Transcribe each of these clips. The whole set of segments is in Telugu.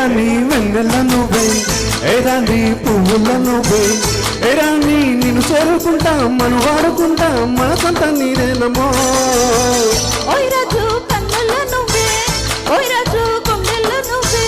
రాణి వెన్నెల నువ్వే, ఏ రాణి పువ్వుల నువ్వే, ఏ రాణి నిన్ను చేరుకుంటా మనం వాడుకుంటా మనసంతా నీదేనమ్మో. ఓయ్ రాజు కన్నుల నువ్వే, ఓయ్ రాజు గుండెల నువ్వే.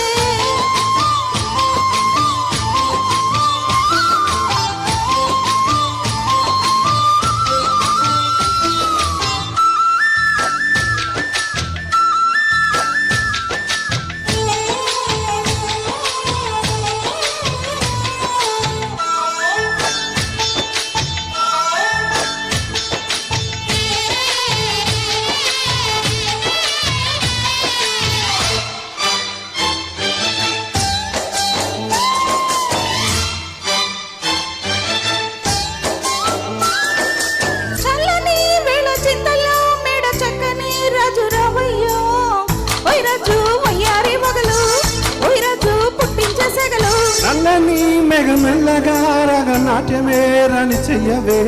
నల్లని మెగమెల్లగా రగ నాట్యమే రాణి చెయ్యవే,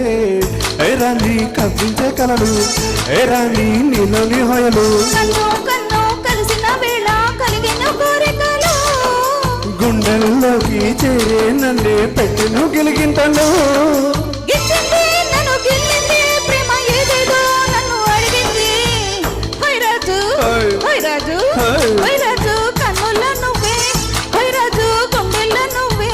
ఏ రాణి కవ్వించే కలలు, ఏ రాణి నీలోని హొయలు. కన్ను కన్ను కలిసిన వేళ కలిగిన కోరికలు, గుండెల్లోకి చేరే నన్నే పెట్టెను గిలిగింతలు. గిచ్చింది నన్ను గిల్లింది ప్రేమ ఏదేదో నన్ను అడిగింది. ఓయ్ రాజు ఓయ్ రాజు ఓయ్ రాజు కన్నుల నువ్వే, ఓయ్ రాజు గుండెల నువ్వే.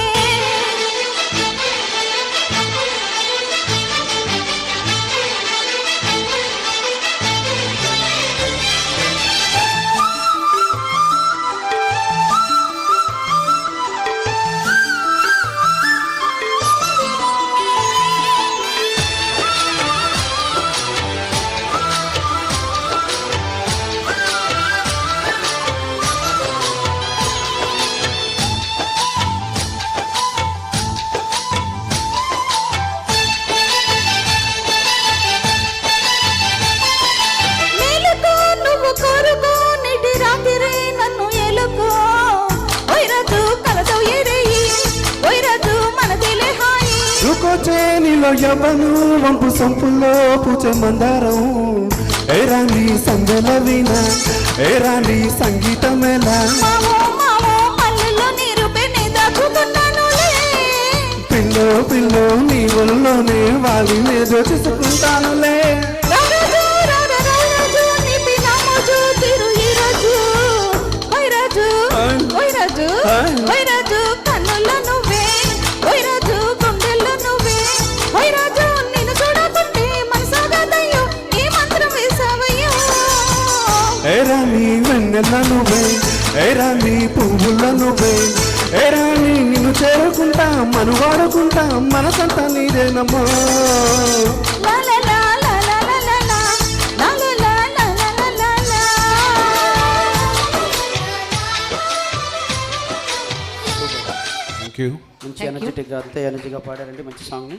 నీలో యవ్వను వంపు సొంపుల్లో పూచే మందారం, ఏ రాణి సంగల వీణ, ఏ రాణి సంగీతమేలా. పిల్లో పిల్లో నీ ఒళ్ళోనే వాలి నేదో చేసుకుంటానులే. ఏ రాణి వెన్నెల నువ్వే, ఏ రాణి పువ్వుల నువ్వే, ఏ రాణి నిన్ను చేరుకుంటా మను వాడుకుంటా మనసంతా నీదేనమ్మా. మంచి ఎనర్జెటిక్గా అంతే ఎనర్జీగా పాడారండి మంచి సాంగ్ని.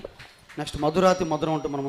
నెక్స్ట్ మధురాతి మధురం అంటూ మనం